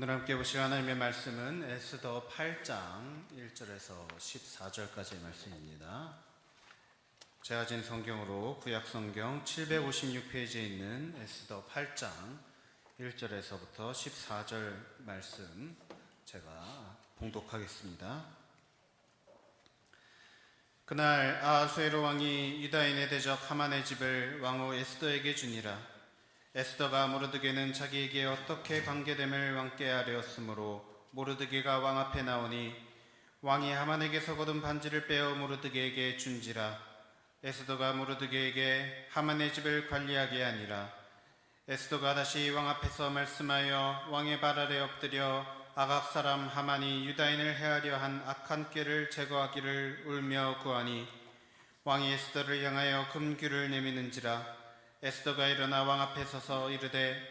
오늘 함께 보실 하나님의 말씀은 에스더 8장 1절에서 14절까지의 말씀입니다. 제가 진 성경으로 구약성경 756페이지에 있는 에스더 8장 1절에서부터 14절 말씀 제가 봉독하겠습니다. 그날 아하수에로 왕이 유다인의 대적 하만의 집을 왕후 에스더에게 주니라. 에스더가 모르드게는 자기에게 어떻게 관계됨을 왕께 아뢰었으므로 모르드게가 왕 앞에 나오니 왕이 하만에게서 거둔 반지를 빼어 모르드게에게 준지라. 에스더가 모르드게에게 하만의 집을 관리하게 하니라. 에스더가 다시 왕 앞에서 말씀하여 왕의 발 아래 엎드려 아각 사람 하만이 유다인을 해하려 한 악한 꾀를 제거하기를 울며 구하니 왕이 에스더를 향하여 금규를 내미는지라. 에스더가 일어나 왕 앞에 서서 이르되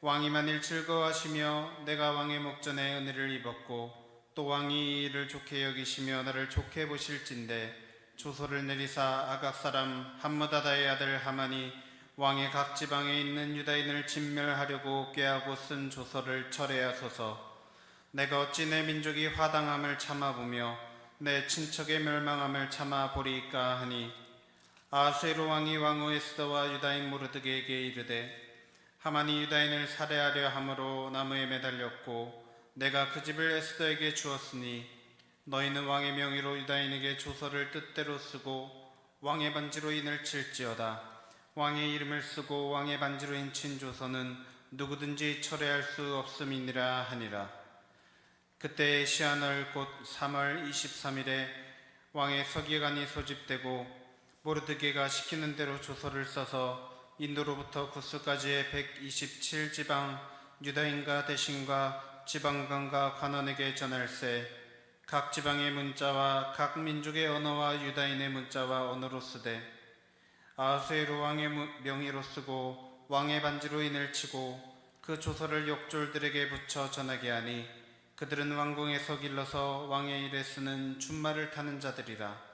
왕이 만일 즐거워하시며 내가 왕의 목전에 은혜를 입었고 또 왕이 이를 좋게 여기시며 나를 좋게 보실진대 조서를 내리사 아각 사람 함므다다의 아들 하만이 왕의 각 지방에 있는 유다인을 진멸하려고 꾀하고 쓴 조서를 철회하소서. 내가 어찌 내 민족이 화당함을 참아보며 내 친척의 멸망함을 참아보리이까 하니 아하수에로 왕이 왕후 에스더와 유다인 모르드게에게 이르되 하만이 유다인을 살해하려 함으로 나무에 매달렸고 내가 그 집을 에스더에게 주었으니 너희는 왕의 명의로 유다인에게 조서를 뜻대로 쓰고 왕의 반지로 인을 칠지어다. 왕의 이름을 쓰고 왕의 반지로 인친 조서는 누구든지 철회할 수 없음이니라 하니라. 그때 시한월 곧 3월 23일에 왕의 서기관이 소집되고 모르드게가 시키는 대로 조서를 써서 인도로부터 구스까지의 127지방 유다인과 대신과 지방관과 관원에게 전할세. 각 지방의 문자와 각 민족의 언어와 유다인의 문자와 언어로 쓰되 아하수에로 왕의 명의로 쓰고 왕의 반지로 인을 치고 그 조서를 욕졸들에게 붙여 전하게 하니 그들은 왕궁에서 길러서 왕의 일에 쓰는 준말을 타는 자들이라.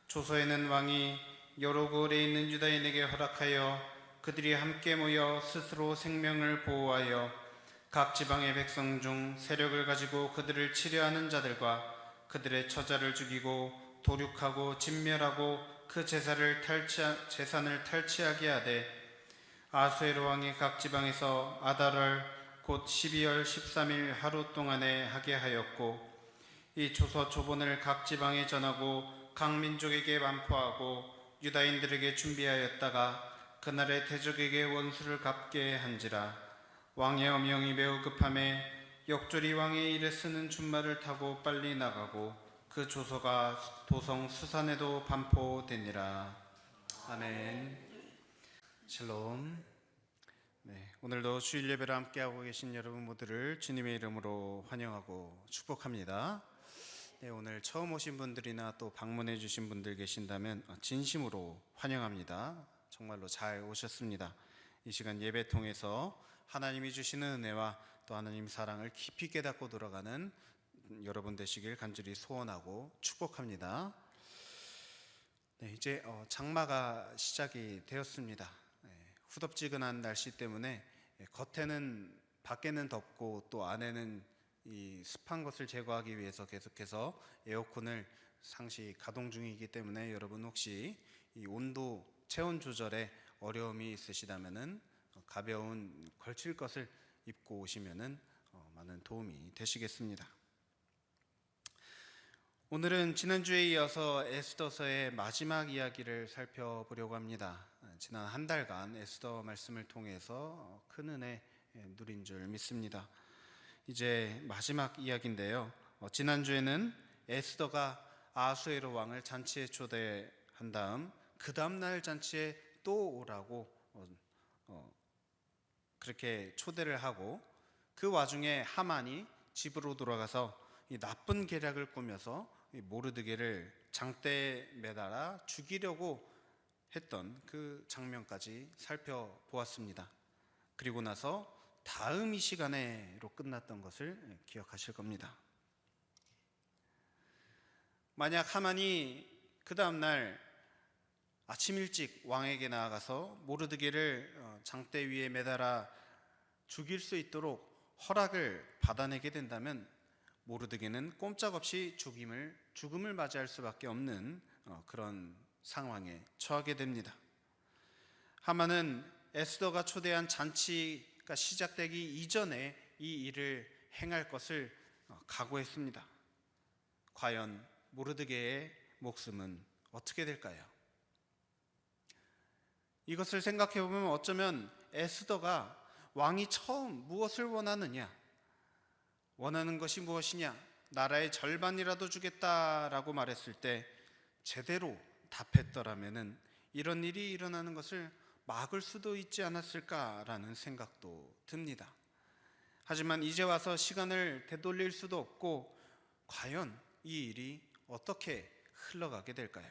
조서에는 왕이 여러 고을에 있는 유다인에게 허락하여 그들이 함께 모여 스스로 생명을 보호하여 각 지방의 백성 중 세력을 가지고 그들을 치려하는 자들과 그들의 처자를 죽이고 도륙하고 진멸하고 그 재산을 탈취하게 하되 아하수에로 왕이 각 지방에서 아달월 곧 12월 13일 하루 동안에 하게 하였고 이 조서 조본을 각 지방에 전하고 각 민족에게 반포하고 유다인들에게 준비하였다가 그날의 대적에게 원수를 갚게 한지라. 왕의 엄명이 매우 급함에 역졸이 왕의 일에 쓰는 준말을 타고 빨리 나가고 그 조서가 도성 수산에도 반포되니라. 아멘. 샬롬. 오늘도 주일 예배를 함께하고 계신 여러분 모두를 주님의 이름으로 환영하고 축복합니다. 오늘 처음 오신 분들이나 또 방문해 주신 분들 계신다면 진심으로 환영합니다. 정말로 잘 오셨습니다. 이 시간 예배 통해서 하나님이 주시는 은혜와 또 하나님 사랑을 깊이 깨닫고 돌아가는 여러분 되시길 간절히 소원하고 축복합니다. 이제 장마가 시작이 되었습니다. 후덥지근한 날씨 때문에 밖에는 덥고 또 안에는 이 습한 것을 제거하기 위해서 계속해서 에어컨을 상시 가동 중이기 때문에 여러분 혹시 이 온도 체온 조절에 어려움이 있으시다면은 가벼운 걸칠 것을 입고 오시면은 많은 도움이 되시겠습니다. 오늘은 지난주에 이어서 에스더서의 마지막 이야기를 살펴보려고 합니다. 지난 한 달간 에스더 말씀을 통해서 큰 은혜 누린 줄 믿습니다. 이제 마지막 이야기인데요. 지난주에는 에스더가 아하수에로 왕을 잔치에 초대한 다음 그 다음날 잔치에 또 오라고 그렇게 초대를 하고 그 와중에 하만이 집으로 돌아가서 이 나쁜 계략을 꾸며서 모르드게를 장대에 매달아 죽이려고 했던 그 장면까지 살펴보았습니다. 그리고 나서 다음 이 시간에로 끝났던 것을 기억하실 겁니다. 만약 하만이 그 다음날 아침 일찍 왕에게 나아가서 모르드게를 장대 위에 매달아 죽일 수 있도록 허락을 받아내게 된다면 모르드게는 꼼짝없이 죽음을 맞이할 수밖에 없는 그런 상황에 처하게 됩니다. 하만은 에스더가 초대한 잔치가 시작되기 이전에 이 일을 행할 것을 각오했습니다. 과연 모르드게의 목숨은 어떻게 될까요? 이것을 생각해 보면 어쩌면 에스더가 왕이 처음 무엇을 원하느냐, 원하는 것이 무엇이냐, 나라의 절반이라도 주겠다라고 말했을 때 제대로 답했더라면은 이런 일이 일어나는 것을 막을 수도 있지 않았을까라는 생각도 듭니다. 하지만 이제 와서 시간을 되돌릴 수도 없고 과연 이 일이 어떻게 흘러가게 될까요?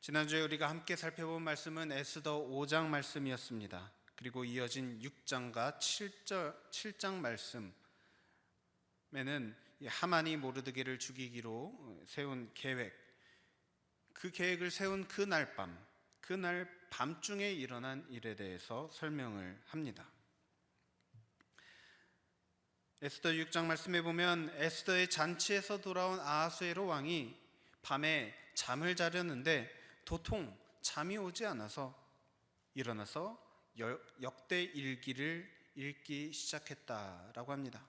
지난주에 우리가 함께 살펴본 말씀은 에스더 5장 말씀이었습니다. 그리고 이어진 6장과 7장 말씀에는 하만이 모르드게를 죽이기로 세운 계획, 그 계획을 세운 그날 밤중에 일어난 일에 대해서 설명을 합니다. 에스더 6장 말씀에 보면 에스더의 잔치에서 돌아온 아하수에로 왕이 밤에 잠을 자려는데 도통 잠이 오지 않아서 일어나서 역대 일기를 읽기 시작했다라고 합니다.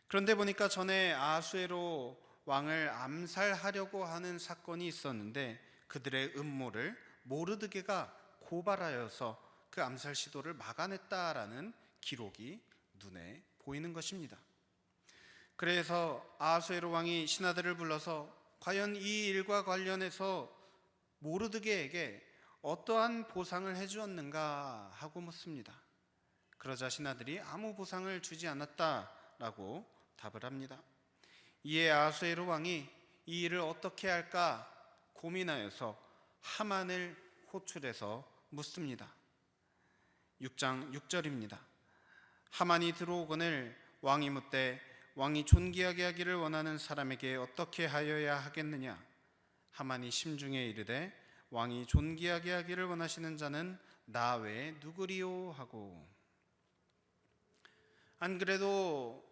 그런데 보니까 전에 아하수에로 왕을 암살하려고 하는 사건이 있었는데 그들의 음모를 모르드게가 고발하여서 그 암살 시도를 막아냈다라는 기록이 눈에 보이는 것입니다. 그래서 아하수에로 왕이 신하들을 불러서 과연 이 일과 관련해서 모르드게에게 어떠한 보상을 해주었는가 하고 묻습니다. 그러자 신하들이 아무 보상을 주지 않았다라고 답을 합니다. 이에 아하수에로 왕이 이 일을 어떻게 할까 고민하여서 하만을 호출해서 묻습니다. 6장 6절입니다. 하만이 들어오거늘 왕이 묻되 왕이 존귀하게 하기를 원하는 사람에게 어떻게 하여야 하겠느냐? 하만이 심중에 이르되 왕이 존귀하게 하기를 원하시는 자는 나 외에 누구리요? 하고. 안 그래도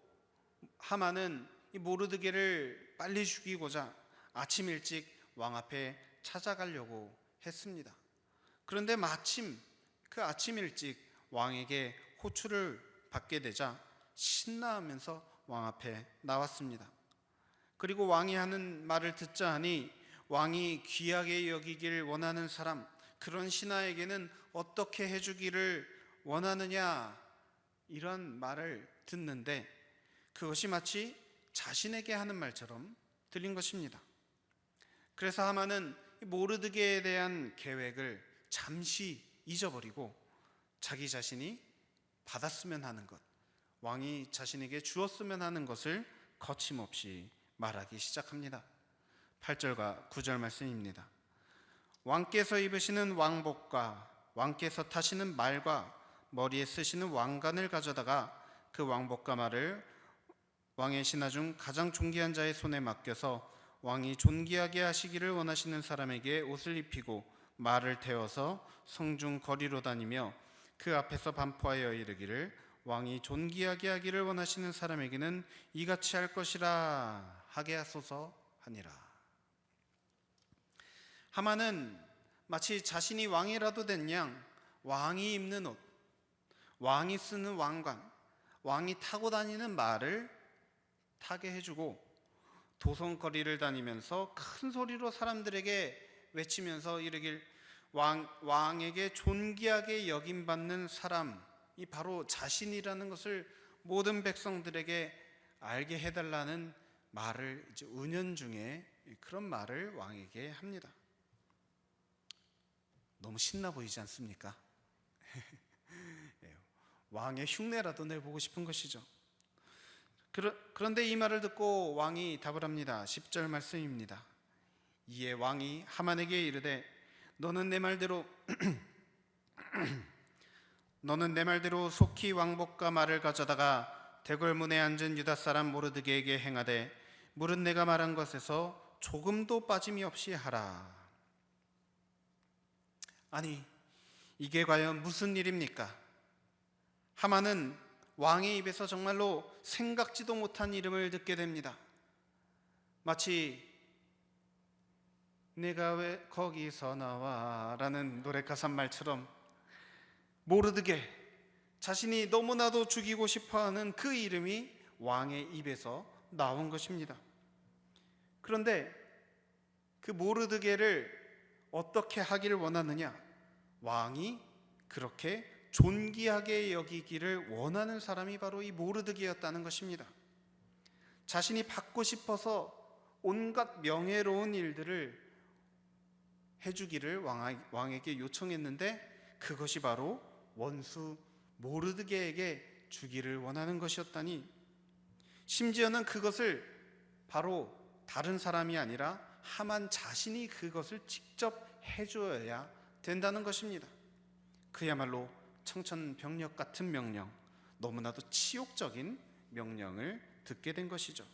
하만은 이 모르드게를 빨리 죽이고자 아침 일찍 왕 앞에 찾아가려고 했습니다. 그런데 마침 그 아침 일찍 왕에게 호출을 받게 되자 신나하면서 왕 앞에 나왔습니다. 그리고 왕이 하는 말을 듣자 하니 왕이 귀하게 여기길 원하는 사람, 그런 신하에게는 어떻게 해주기를 원하느냐, 이런 말을 듣는데 그것이 마치 자신에게 하는 말처럼 들린 것입니다. 그래서 하만은 모르드게에 대한 계획을 잠시 잊어버리고 자기 자신이 받았으면 하는 것, 왕이 자신에게 주었으면 하는 것을 거침없이 말하기 시작합니다. 8절과 9절 말씀입니다. 왕께서 입으시는 왕복과 왕께서 타시는 말과 머리에 쓰시는 왕관을 가져다가 그 왕복과 말을 왕의 신하 중 가장 존귀한 자의 손에 맡겨서 왕이 존귀하게 하시기를 원하시는 사람에게 옷을 입히고 말을 태워서 성중 거리로 다니며 그 앞에서 반포하여 이르기를 왕이 존귀하게 하기를 원하시는 사람에게는 이같이 할 것이라 하게 하소서 하니라. 하만은 마치 자신이 왕이라도 된 양 왕이 입는 옷, 왕이 쓰는 왕관, 왕이 타고 다니는 말을 타게 해주고 도성거리를 다니면서 큰 소리로 사람들에게 외치면서 이르길 왕에게 존귀하게 여김받는 사람이 바로 자신이라는 것을 모든 백성들에게 알게 해달라는 말을 이제 은연중에 그런 말을 왕에게 합니다. 너무 신나 보이지 않습니까? 왕의 흉내라도 내보고 싶은 것이죠. 그런데 이 말을 듣고 왕이 답을 합니다. 10절 말씀입니다. 이에 왕이 하만에게 이르되 너는 내 말대로 속히 왕복과 말을 가져다가 대궐문에 앉은 유다 사람 모르드게에게 행하되 물은 내가 말한 것에서 조금도 빠짐이 없이 하라. 아니, 이게 과연 무슨 일입니까? 하만은 왕의 입에서 정말로 생각지도 못한 이름을 듣게 됩니다. 마치 내가 왜 거기서 나와 라는 노래 가사 말처럼 모르드게, 자신이 너무나도 죽이고 싶어하는 그 이름이 왕의 입에서 나온 것입니다. 그런데 그 모르드게를 어떻게 하기를 원하느냐? 왕이 그렇게 존귀하게 여기기를 원하는 사람이 바로 이 모르드게였다는 것입니다. 자신이 받고 싶어서 온갖 명예로운 일들을 해주기를 왕에게 요청했는데 그것이 바로 원수 모르드게에게 주기를 원하는 것이었다니, 심지어는 그것을 바로 다른 사람이 아니라 하만 자신이 그것을 직접 해줘야 된다는 것입니다. 그야말로 청천벽력 같은 명령, 너무나도 치욕적인 명령을 듣게 된 것이죠.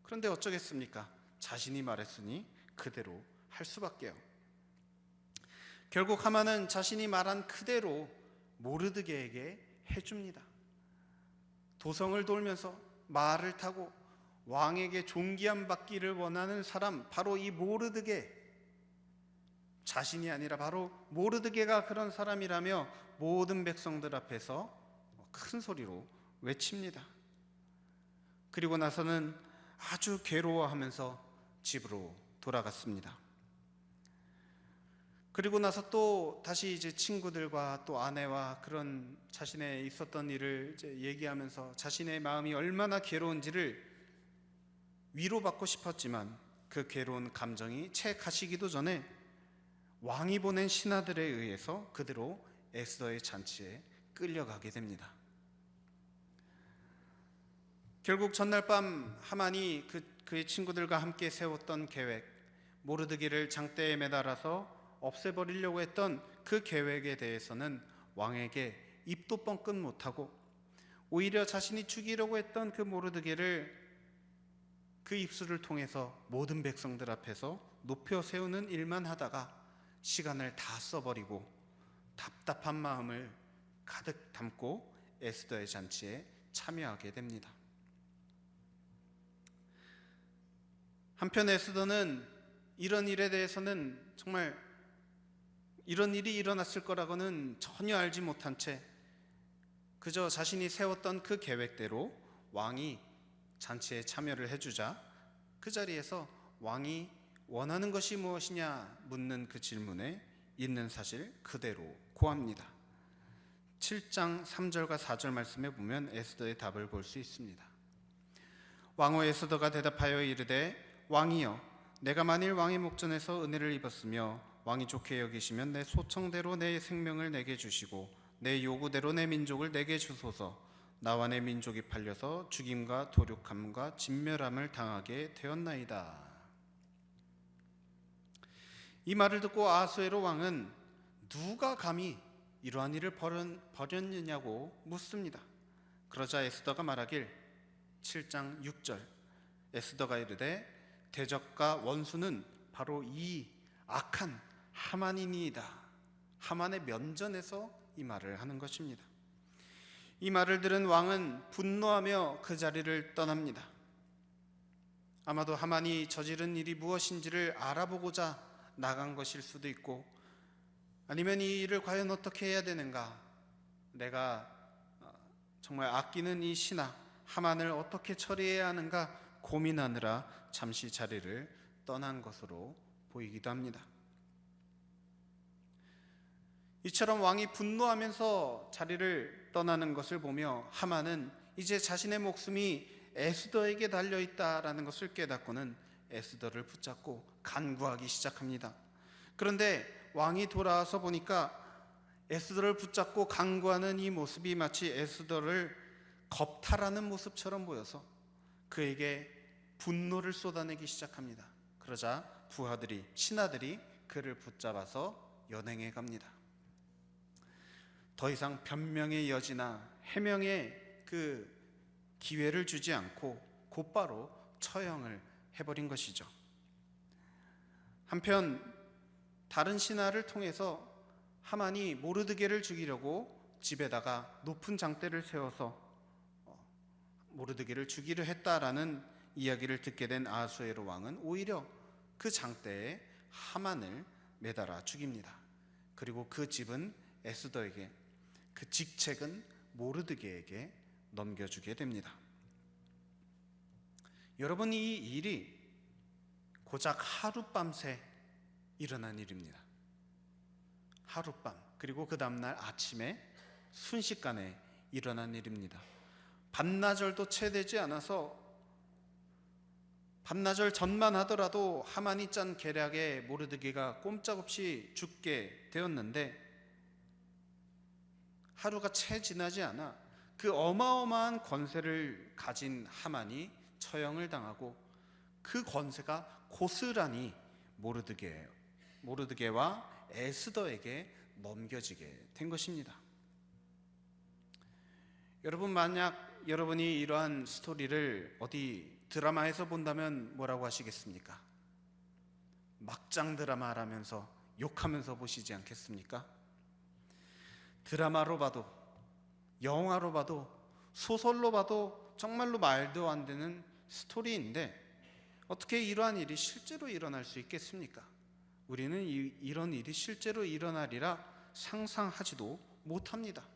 그런데 어쩌겠습니까? 자신이 말했으니 그대로 할 수밖에요. 결국 하만은 자신이 말한 그대로 모르드게에게 해줍니다. 도성을 돌면서 말을 타고 왕에게 존귀함 받기를 원하는 사람, 바로 이 모르드게, 자신이 아니라 바로 모르드게가 그런 사람이라며 모든 백성들 앞에서 큰 소리로 외칩니다. 그리고 나서는 아주 괴로워하면서 집으로 돌아갔습니다. 그리고 나서 또 다시 이제 친구들과 또 아내와 그런 자신의 있었던 일을 이제 얘기하면서 자신의 마음이 얼마나 괴로운지를 위로받고 싶었지만 그 괴로운 감정이 채 가시기도 전에 왕이 보낸 신하들에 의해서 그대로 에스더의 잔치에 끌려가게 됩니다. 결국 전날 밤 하만이 그의 친구들과 함께 세웠던 계획, 모르드게를 장대에 매달아서 없애버리려고 했던 그 계획에 대해서는 왕에게 입도 뻥끗 못하고, 오히려 자신이 죽이려고 했던 그 모르드게를 그 입술을 통해서 모든 백성들 앞에서 높여 세우는 일만 하다가 시간을 다 써버리고 답답한 마음을 가득 담고 에스더의 잔치에 참여하게 됩니다. 한편 에스더는 이런 일에 대해서는 정말 이런 일이 일어났을 거라고는 전혀 알지 못한 채 그저 자신이 세웠던 그 계획대로 왕이 잔치에 참여를 해주자 그 자리에서 왕이 원하는 것이 무엇이냐 묻는 그 질문에 있는 사실 그대로 고합니다. 7장 3절과 4절 말씀에 보면 에스더의 답을 볼 수 있습니다. 왕후 에스더가 대답하여 이르되 왕이여, 내가 만일 왕의 목전에서 은혜를 입었으며 왕이 좋게 여기시면 내 소청대로 내 생명을 내게 주시고 내 요구대로 내 민족을 내게 주소서. 나와 내 민족이 팔려서 죽임과 도륙함과 진멸함을 당하게 되었나이다. 이 말을 듣고 아수에로 왕은 누가 감히 이러한 일을 벌였느냐고 묻습니다. 그러자 에스더가 말하길 7장 6절, 에스더가 이르되 대적과 원수는 바로 이 악한 하만이니이다. 하만의 면전에서 이 말을 하는 것입니다. 이 말을 들은 왕은 분노하며 그 자리를 떠납니다. 아마도 하만이 저지른 일이 무엇인지를 알아보고자 나간 것일 수도 있고, 아니면 이 일을 과연 어떻게 해야 되는가, 내가 정말 아끼는 이 신하 하만을 어떻게 처리해야 하는가 고민하느라 잠시 자리를 떠난 것으로 보이기도 합니다. 이처럼 왕이 분노하면서 자리를 떠나는 것을 보며 하만은 이제 자신의 목숨이 에스더에게 달려있다라는 것을 깨닫고는 에스더를 붙잡고 간구하기 시작합니다. 그런데 왕이 돌아와서 보니까 에스더를 붙잡고 간구하는 이 모습이 마치 에스더를 겁탈하는 모습처럼 보여서 그에게 분노를 쏟아내기 시작합니다. 그러자 부하들이, 신하들이 그를 붙잡아서 연행해 갑니다. 더 이상 변명의 여지나 해명의 그 기회를 주지 않고 곧바로 처형을 해버린 것이죠. 한편 다른 신하를 통해서 하만이 모르드게를 죽이려고 집에다가 높은 장대를 세워서 모르드게를 죽이려 했다라는 이야기를 듣게 된 아하수에로 왕은 오히려 그 장대에 하만을 매달아 죽입니다. 그리고 그 집은 에스더에게, 그 직책은 모르드게에게 넘겨주게 됩니다. 여러분, 이 일이 고작 하룻밤새 일어난 일입니다. 하룻밤, 그리고 그 다음날 아침에 순식간에 일어난 일입니다. 반나절도 채 되지 않아서, 반나절 전만 하더라도 하만이 짠 계략에 모르드게가 꼼짝없이 죽게 되었는데, 하루가 채 지나지 않아 그 어마어마한 권세를 가진 하만이 처형을 당하고 그 권세가 고스란히 모르드게와 에스더에게 넘겨지게 된 것입니다. 여러분, 만약 여러분이 이러한 스토리를 어디 드라마에서 본다면 뭐라고 하시겠습니까? 막장 드라마라면서 욕하면서 보시지 않겠습니까? 드라마로 봐도, 영화로 봐도, 소설로 봐도 정말로 말도 안 되는 스토리인데 어떻게 이러한 일이 실제로 일어날 수 있겠습니까? 우리는 이런 일이 실제로 일어나리라 상상하지도 못합니다.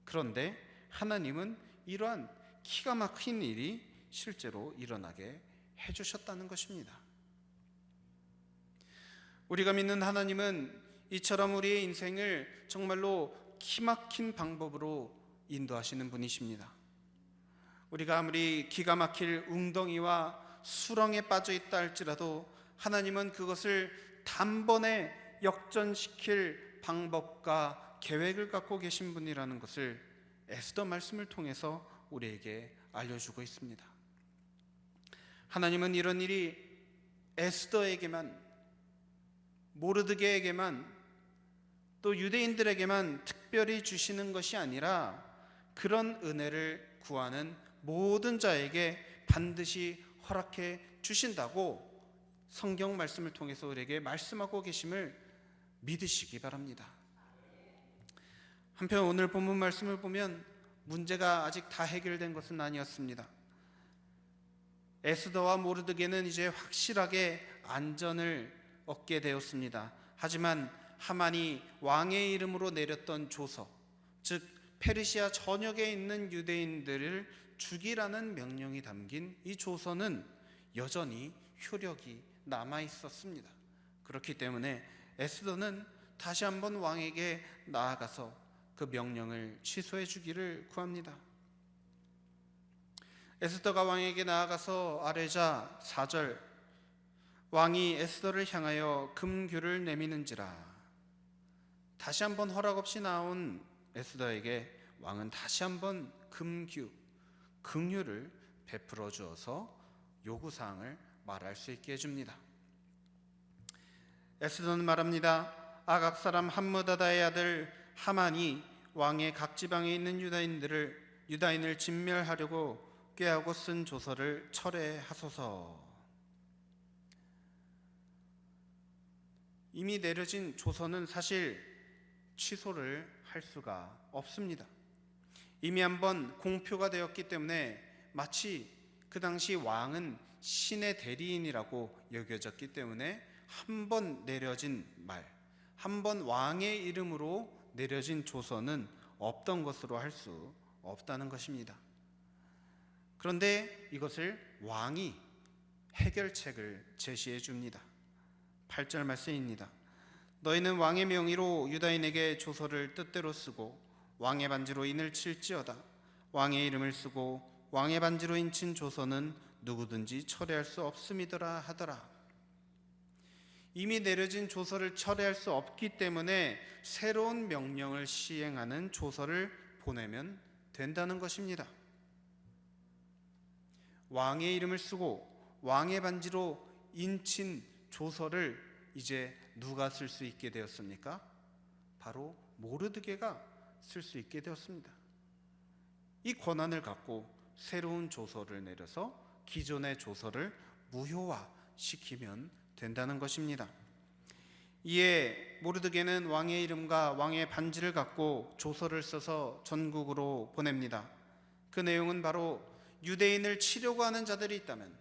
그런데 하나님은 이러한 기가 막힌 일이 실제로 일어나게 해주셨다는 것입니다. 우리가 믿는 하나님은 이처럼 우리의 인생을 정말로 기막힌 방법으로 인도하시는 분이십니다. 우리가 아무리 기가 막힐 웅덩이와 수렁에 빠져 있다 할지라도 하나님은 그것을 단번에 역전시킬 방법과 계획을 갖고 계신 분이라는 것을 에스더 말씀을 통해서 우리에게 알려주고 있습니다. 하나님은 이런 일이 에스더에게만, 모르드게에게만, 또 유대인들에게만 특별히 주시는 것이 아니라 그런 은혜를 구하는 모든 자에게 반드시 허락해 주신다고 성경 말씀을 통해서 우리에게 말씀하고 계심을 믿으시기 바랍니다. 한편 오늘 본문 말씀을 보면 문제가 아직 다 해결된 것은 아니었습니다. 에스더와 모르드게는 이제 확실하게 안전을 얻게 되었습니다. 하지만 하만이 왕의 이름으로 내렸던 조서, 즉 페르시아 전역에 있는 유대인들을 죽이라는 명령이 담긴 이 조서는 여전히 효력이 남아 있었습니다. 그렇기 때문에 에스더는 다시 한번 왕에게 나아가서 그 명령을 취소해 주기를 구합니다. 에스더가 왕에게 나아가서 아뢰자 4절, 왕이 에스더를 향하여 금규를 내미는지라. 다시 한번 허락 없이 나온 에스더에게 왕은 다시 한번 금규, 긍휼을 베풀어 주어서 요구사항을 말할 수 있게 해줍니다. 에스더는 말합니다. 아각 사람 함므다다의 아들 하만이 왕의 각 지방에 있는 유다인을 진멸하려고 꾀하고 쓴 조서를 철회하소서. 이미 내려진 조서는 사실 취소를 할 수가 없습니다. 이미 한번 공표가 되었기 때문에 마치 그 당시 왕은 신의 대리인이라고 여겨졌기 때문에 한 번 내려진 말, 한 번 왕의 이름으로 내려진 조서는 없던 것으로 할 수 없다는 것입니다. 그런데 이것을 왕이 해결책을 제시해 줍니다. 8절 말씀입니다. 너희는 왕의 명의로 유다인에게 조서를 뜻대로 쓰고 왕의 반지로 인을 칠지어다. 왕의 이름을 쓰고 왕의 반지로 인친 조서는 누구든지 철회할 수 없음이더라 하더라. 이미 내려진 조서를 철회할 수 없기 때문에 새로운 명령을 시행하는 조서를 보내면 된다는 것입니다. 왕의 이름을 쓰고 왕의 반지로 인친 조서를 이제 누가 쓸 수 있게 되었습니까? 바로 모르드게가 쓸 수 있게 되었습니다. 이 권한을 갖고 새로운 조서를 내려서 기존의 조서를 무효화시키면 된다는 것입니다. 이에 모르드게는 왕의 이름과 왕의 반지를 갖고 조서를 써서 전국으로 보냅니다. 그 내용은 바로 유대인을 치려고 하는 자들이 있다면,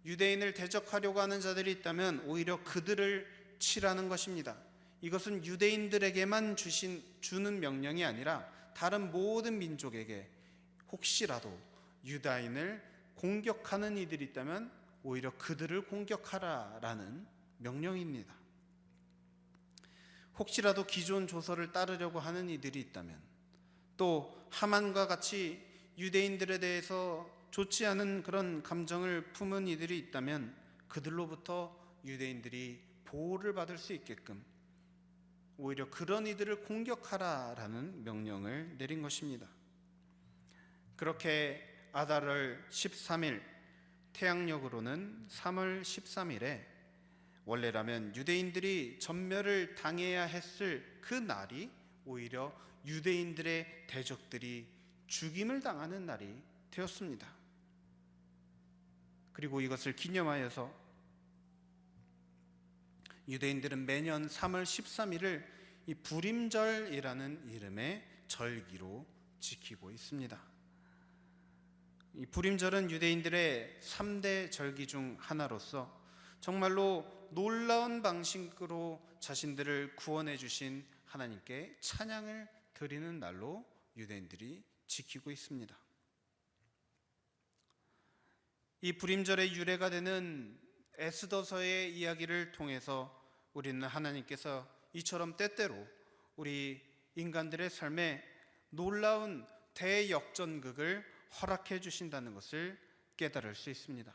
유대인을 대적하려고 하는 자들이 있다면 오히려 그들을 치라는 것입니다. 이것은 유대인들에게만 주는 명령이 아니라 다른 모든 민족에게 혹시라도 유다인을 공격하는 이들이 있다면 오히려 그들을 공격하라라는 명령입니다. 혹시라도 기존 조서를 따르려고 하는 이들이 있다면, 또 하만과 같이 유대인들에 대해서 좋지 않은 그런 감정을 품은 이들이 있다면 그들로부터 유대인들이 보호를 받을 수 있게끔 오히려 그런 이들을 공격하라라는 명령을 내린 것입니다. 그렇게 아달월 13일, 태양력으로는 3월 13일에 원래라면 유대인들이 전멸을 당해야 했을 그 날이 오히려 유대인들의 대적들이 죽임을 당하는 날이 되었습니다. 그리고 이것을 기념하여서 유대인들은 매년 3월 13일을 이 불임절이라는 이름의 절기로 지키고 있습니다. 이 불임절은 유대인들의 3대 절기 중 하나로서 정말로 놀라운 방식으로 자신들을 구원해 주신 하나님께 찬양을 드리는 날로 유대인들이 지키고 있습니다. 이 불임절의 유래가 되는 에스더서의 이야기를 통해서 우리는 하나님께서 이처럼 때때로 우리 인간들의 삶에 놀라운 대역전극을 허락해 주신다는 것을 깨달을 수 있습니다.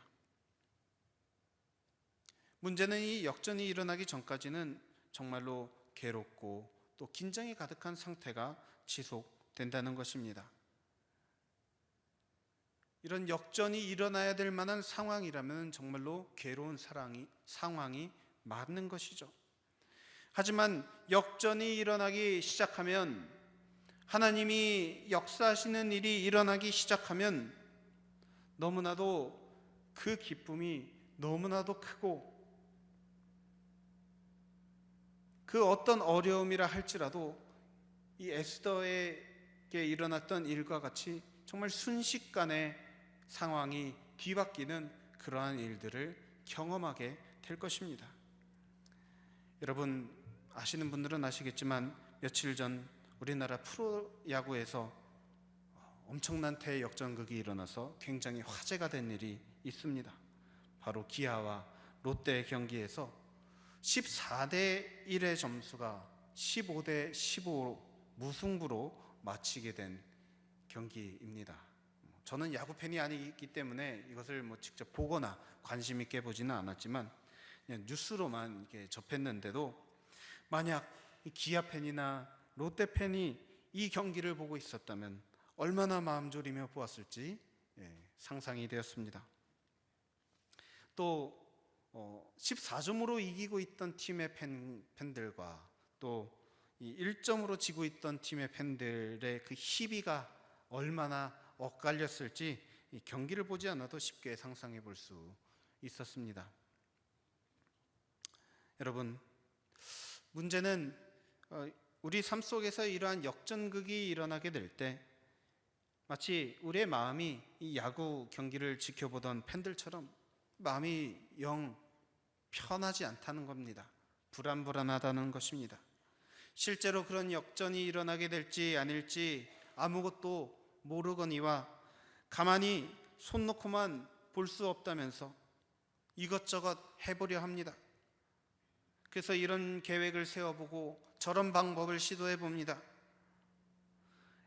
문제는 이 역전이 일어나기 전까지는 정말로 괴롭고 또 긴장이 가득한 상태가 지속된다는 것입니다. 이런 역전이 일어나야 될 만한 상황이라면 정말로 괴로운 상황이 맞는 것이죠. 하지만 역전이 일어나기 시작하면, 하나님이 역사하시는 일이 일어나기 시작하면 너무나도 그 기쁨이 너무나도 크고, 그 어떤 어려움이라 할지라도 이 에스더에게 일어났던 일과 같이 정말 순식간에 상황이 뒤바뀌는 그러한 일들을 경험하게 될 것입니다. 여러분 아시는 분들은 아시겠지만 며칠 전 우리나라 프로야구에서 엄청난 대역전극이 일어나서 굉장히 화제가 된 일이 있습니다. 바로 기아와 롯데 경기에서 14대 1의 점수가 15대 15 무승부로 마치게 된 경기입니다. 저는 야구 팬이 아니기 때문에 이것을 직접 보거나 관심 있게 보지는 않았지만 그냥 뉴스로만 이렇게 접했는데도, 만약 기아 팬이나 롯데 팬이 이 경기를 보고 있었다면 얼마나 마음 졸이며 보았을지 상상이 되었습니다. 또 14점으로 이기고 있던 팀의 팬들과 또 1점으로 지고 있던 팀의 팬들의 그 희비가 얼마나 엇갈렸을지 이 경기를 보지 않아도 쉽게 상상해 볼 수 있었습니다. 여러분, 문제는 우리 삶 속에서 이러한 역전극이 일어나게 될 때 마치 우리의 마음이 이 야구 경기를 지켜보던 팬들처럼 마음이 영 편하지 않다는 겁니다. 불안불안하다는 것입니다. 실제로 그런 역전이 일어나게 될지 아닐지 아무것도 모르거니와 가만히 손 놓고만 볼 수 없다면서 이것저것 해보려 합니다. 그래서 이런 계획을 세워보고 저런 방법을 시도해 봅니다.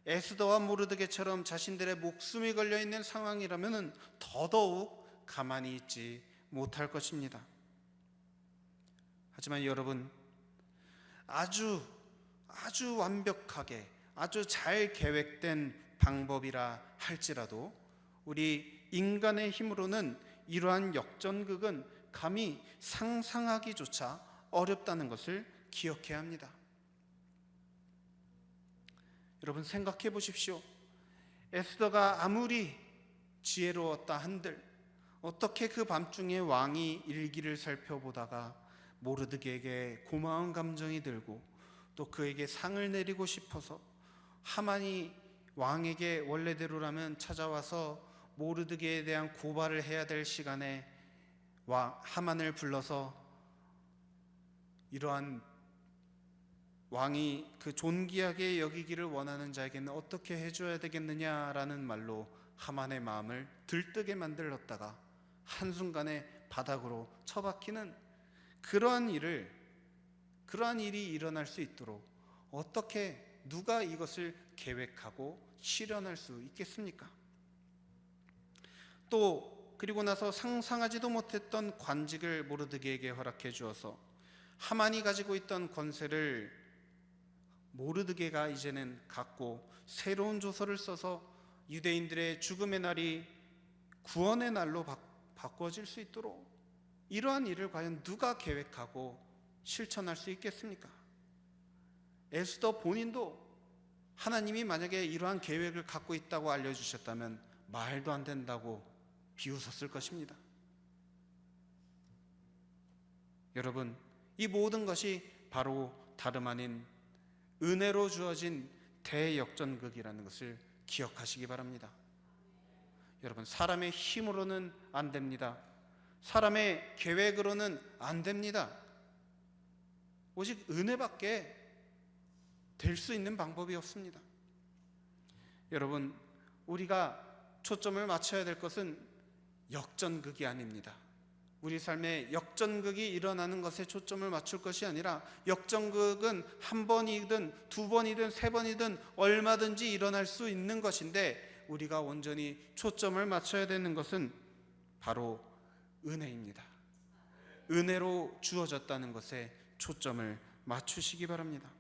에스더와 모르드게처럼 자신들의 목숨이 걸려있는 상황이라면 더더욱 가만히 있지 못할 것입니다. 하지만 여러분, 아주 완벽하게 아주 잘 계획된 방법이라 할지라도 우리 인간의 힘으로는 이러한 역전극은 감히 상상하기조차 어렵다는 것을 기억해야 합니다. 여러분 생각해 보십시오. 에스더가 아무리 지혜로웠다 한들 어떻게 그 밤중에 왕이 일기를 살펴보다가 모르드게에게 고마운 감정이 들고 또 그에게 상을 내리고 싶어서 하만이 왕에게 원래대로라면 찾아와서 모르드게에 대한 고발을 해야 될 시간에 하만을 불러서 이러한 왕이 그 존귀하게 여기기를 원하는 자에게는 어떻게 해줘야 되겠느냐라는 말로 하만의 마음을 들뜨게 만들었다가 한순간에 바닥으로 처박히는 그러한 일이 일어날 수 있도록 어떻게 누가 이것을 계획하고 실현할 수 있겠습니까? 또 그리고 나서 상상하지도 못했던 관직을 모르드게에게 허락해 주어서 하만이 가지고 있던 권세를 모르드게가 이제는 갖고 새로운 조서를 써서 유대인들의 죽음의 날이 구원의 날로 바꿔질 수 있도록 이러한 일을 과연 누가 계획하고 실천할 수 있겠습니까? 에스더 본인도 하나님이 만약에 이러한 계획을 갖고 있다고 알려주셨다면 말도 안 된다고 비웃었을 것입니다. 여러분, 이 모든 것이 바로 다름 아닌 은혜로 주어진 대역전극이라는 것을 기억하시기 바랍니다. 여러분, 사람의 힘으로는 안 됩니다. 사람의 계획으로는 안 됩니다. 오직 은혜밖에 될 수 있는 방법이 없습니다. 여러분, 우리가 초점을 맞춰야 될 것은 역전극이 아닙니다. 우리 삶에 역전극이 일어나는 것에 초점을 맞출 것이 아니라 역전극은 한 번이든 두 번이든 세 번이든 얼마든지 일어날 수 있는 것인데 우리가 온전히 초점을 맞춰야 되는 것은 바로 은혜입니다. 은혜로 주어졌다는 것에 초점을 맞추시기 바랍니다.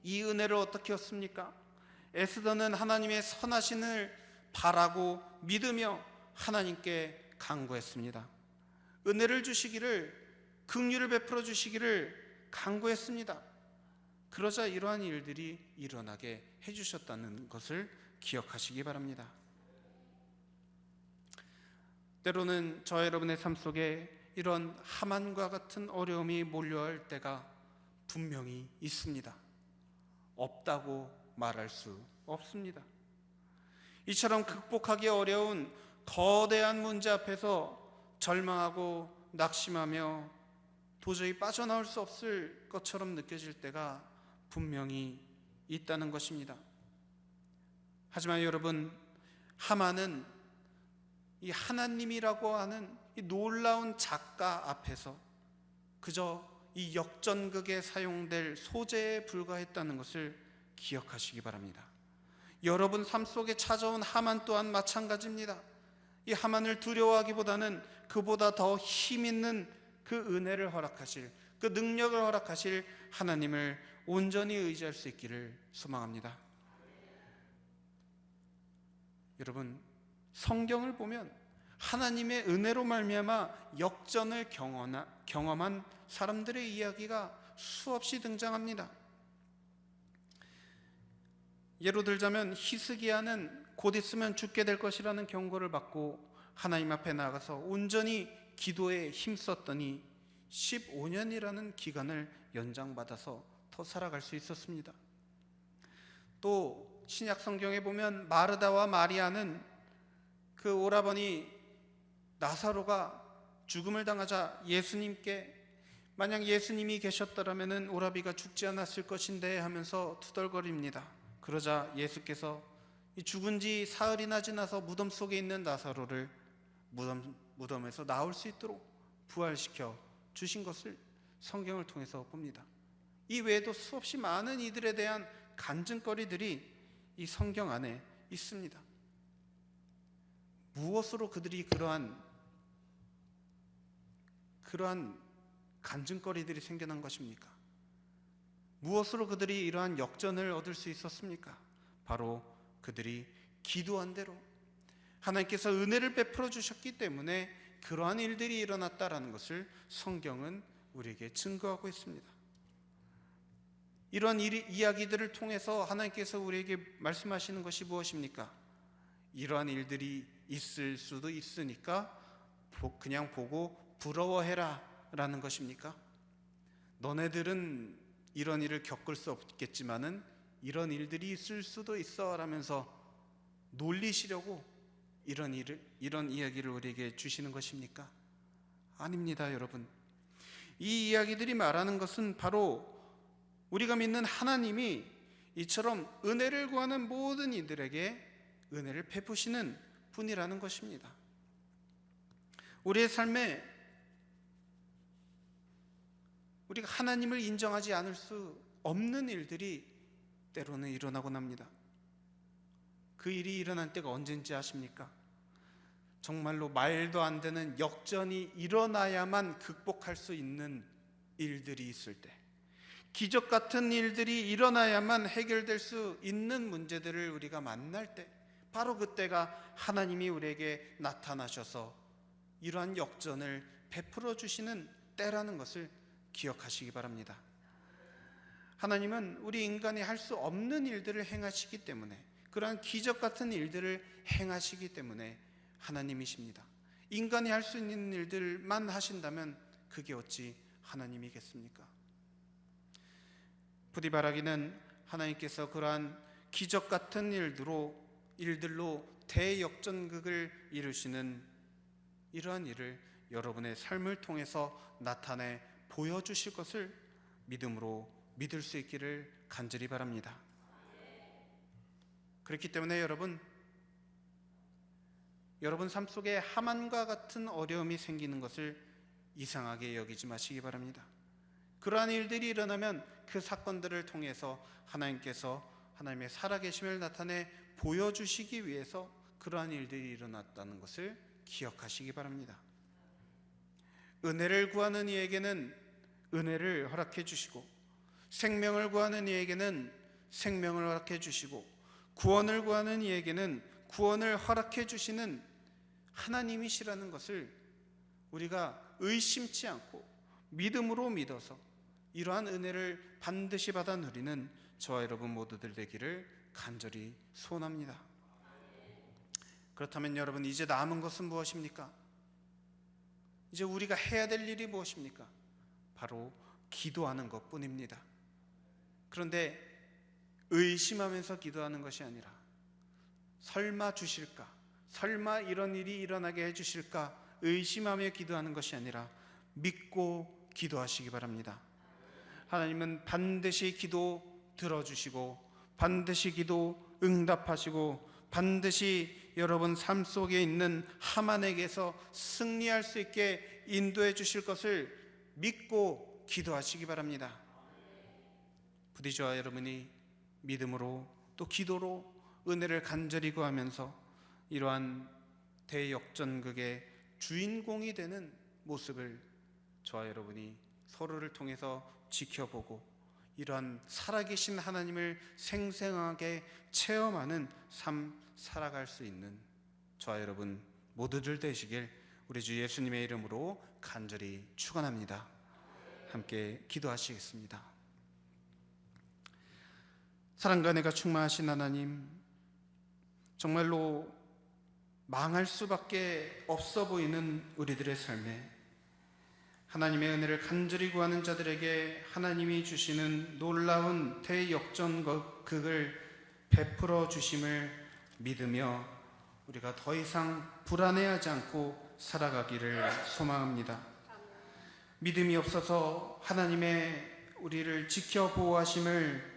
이 은혜를 어떻게 얻습니까? 에스더는 하나님의 선하심을 바라고 믿으며 하나님께 간구했습니다. 은혜를 주시기를, 긍휼을 베풀어 주시기를 간구했습니다. 그러자 이러한 일들이 일어나게 해주셨다는 것을 기억하시기 바랍니다. 때로는 저 여러분의 삶 속에 이런 하만과 같은 어려움이 몰려올 때가 분명히 있습니다. 없다고 말할 수 없습니다. 이처럼 극복하기 어려운 거대한 문제 앞에서 절망하고 낙심하며 도저히 빠져나올 수 없을 것처럼 느껴질 때가 분명히 있다는 것입니다. 하지만 여러분, 하만은 이 하나님이라고 하는 이 놀라운 작가 앞에서 그저 이 역전극에 사용될 소재에 불과했다는 것을 기억하시기 바랍니다. 여러분 삶 속에 찾아온 하만 또한 마찬가지입니다. 이 하만을 두려워하기보다는 그보다 더 힘있는 그 은혜를 허락하실, 그 능력을 허락하실 하나님을 온전히 의지할 수 있기를 소망합니다. 여러분, 성경을 보면 하나님의 은혜로 말미암아 역전을 경험한 사람들의 이야기가 수없이 등장합니다. 예로 들자면 히스기야는 곧 있으면 죽게 될 것이라는 경고를 받고 하나님 앞에 나가서 온전히 기도에 힘썼더니 15년이라는 기간을 연장받아서 더 살아갈 수 있었습니다. 또 신약 성경에 보면 마르다와 마리아는 그 오라버니 나사로가 죽음을 당하자 예수님께 만약 예수님이 계셨더라면 오라비가 죽지 않았을 것인데 하면서 투덜거립니다. 그러자 예수께서 죽은 지 사흘이나 지나서 무덤 속에 있는 나사로를 무덤에서 나올 수 있도록 부활시켜 주신 것을 성경을 통해서 봅니다. 이 외에도 수없이 많은 이들에 대한 간증거리들이 이 성경 안에 있습니다. 무엇으로 그들이 그러한 간증거리들이 생겨난 것입니까? 무엇으로 그들이 이러한 역전을 얻을 수 있었습니까? 바로 그들이 기도한 대로 하나님께서 은혜를 베풀어 주셨기 때문에 그러한 일들이 일어났다라는 것을 성경은 우리에게 증거하고 있습니다. 이러한 이야기들을 통해서 하나님께서 우리에게 말씀하시는 것이 무엇입니까? 이러한 일들이 있을 수도 있으니까 그냥 보고 부러워해라 라는 것입니까? 너네들은 이런 일을 겪을 수 없겠지만은 이런 일들이 있을 수도 있어 라면서 놀리시려고 이런 이야기를 우리에게 주시는 것입니까? 아닙니다, 여러분. 이 이야기들이 말하는 것은 바로 우리가 믿는 하나님이 이처럼 은혜를 구하는 모든 이들에게 은혜를 베푸시는 분이라는 것입니다. 우리의 삶에 우리가 하나님을 인정하지 않을 수 없는 일들이 때로는 일어나곤 합니다. 그 일이 일어날 때가 언제인지 아십니까? 정말로 말도 안 되는 역전이 일어나야만 극복할 수 있는 일들이 있을 때, 기적 같은 일들이 일어나야만 해결될 수 있는 문제들을 우리가 만날 때, 바로 그때가 하나님이 우리에게 나타나셔서 이러한 역전을 베풀어 주시는 때라는 것을 기억하시기 바랍니다. 하나님은 우리 인간이 할 수 없는 일들을 행하시기 때문에, 그러한 기적 같은 일들을 행하시기 때문에 하나님이십니다. 인간이 할 수 있는 일들만 하신다면 그게 어찌 하나님이겠습니까? 부디 바라기는 하나님께서 그러한 기적 같은 일들로 대역전극을 이루시는 이러한 일을 여러분의 삶을 통해서 나타내 보여주실 것을 믿음으로 믿을 수 있기를 간절히 바랍니다. 그렇기 때문에 여러분 삶 속에 하만과 같은 어려움이 생기는 것을 이상하게 여기지 마시기 바랍니다. 그러한 일들이 일어나면 그 사건들을 통해서 하나님께서 하나님의 살아계심을 나타내 보여주시기 위해서 그러한 일들이 일어났다는 것을 기억하시기 바랍니다. 은혜를 구하는 이에게는 은혜를 허락해 주시고, 생명을 구하는 이에게는 생명을 허락해 주시고, 구원을 구하는 이에게는 구원을 허락해 주시는 하나님이시라는 것을 우리가 의심치 않고 믿음으로 믿어서 이러한 은혜를 반드시 받아 누리는 저와 여러분 모두들 되기를 간절히 소원합니다. 그렇다면 여러분, 이제 남은 것은 무엇입니까? 이제 우리가 해야 될 일이 무엇입니까? 바로 기도하는 것뿐입니다. 그런데 의심하면서 기도하는 것이 아니라, 설마 주실까? 설마 이런 일이 일어나게 해주실까? 의심하며 기도하는 것이 아니라 믿고 기도하시기 바랍니다. 하나님은 반드시 기도 들어주시고, 반드시 기도 응답하시고, 반드시 여러분 삶 속에 있는 하만에게서 승리할 수 있게 인도해 주실 것을 믿고 기도하시기 바랍니다. 부디 저와 여러분이 믿음으로 또 기도로 은혜를 간절히 구하면서 이러한 대역전극의 주인공이 되는 모습을 저와 여러분이 서로를 통해서 지켜보고, 이러한 살아계신 하나님을 생생하게 체험하는 삶 살아갈 수 있는 저와 여러분 모두들 되시길 우리 주 예수님의 이름으로 간절히 축원합니다. 함께 기도하시겠습니다. 사랑과 은혜가 충만하신 하나님, 정말로 망할 수밖에 없어 보이는 우리들의 삶에 하나님의 은혜를 간절히 구하는 자들에게 하나님이 주시는 놀라운 대역전극을 베풀어 주심을 믿으며 우리가 더 이상 불안해하지 않고 살아가기를 소망합니다. 믿음이 없어서 하나님의 우리를 지켜보호하심을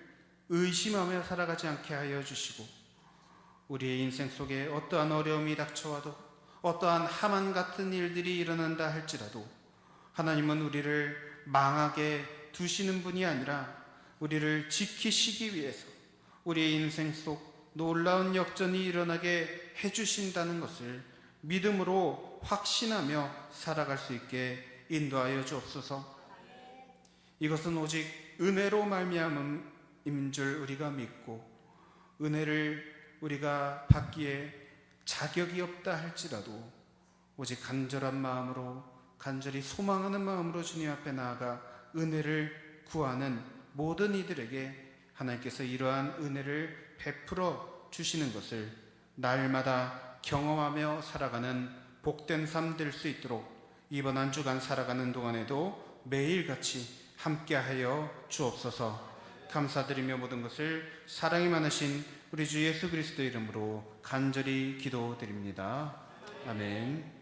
의심하며 살아가지 않게 하여 주시고, 우리의 인생 속에 어떠한 어려움이 닥쳐와도, 어떠한 하만 같은 일들이 일어난다 할지라도 하나님은 우리를 망하게 두시는 분이 아니라 우리를 지키시기 위해서 우리의 인생 속 놀라운 역전이 일어나게 해주신다는 것을 믿음으로 확신하며 살아갈 수 있게 인도하여 주옵소서. 이것은 오직 은혜로 말미암음인 줄 우리가 믿고, 은혜를 우리가 받기에 자격이 없다 할지라도 오직 간절한 마음으로, 간절히 소망하는 마음으로 주님 앞에 나아가 은혜를 구하는 모든 이들에게 하나님께서 이러한 은혜를 베풀어 주시는 것을 날마다 경험하며 살아가는 복된 삶 될 수 있도록 이번 한 주간 살아가는 동안에도 매일같이 함께하여 주옵소서. 감사드리며 모든 것을 사랑이 많으신 우리 주 예수 그리스도 이름으로 간절히 기도드립니다. 아멘.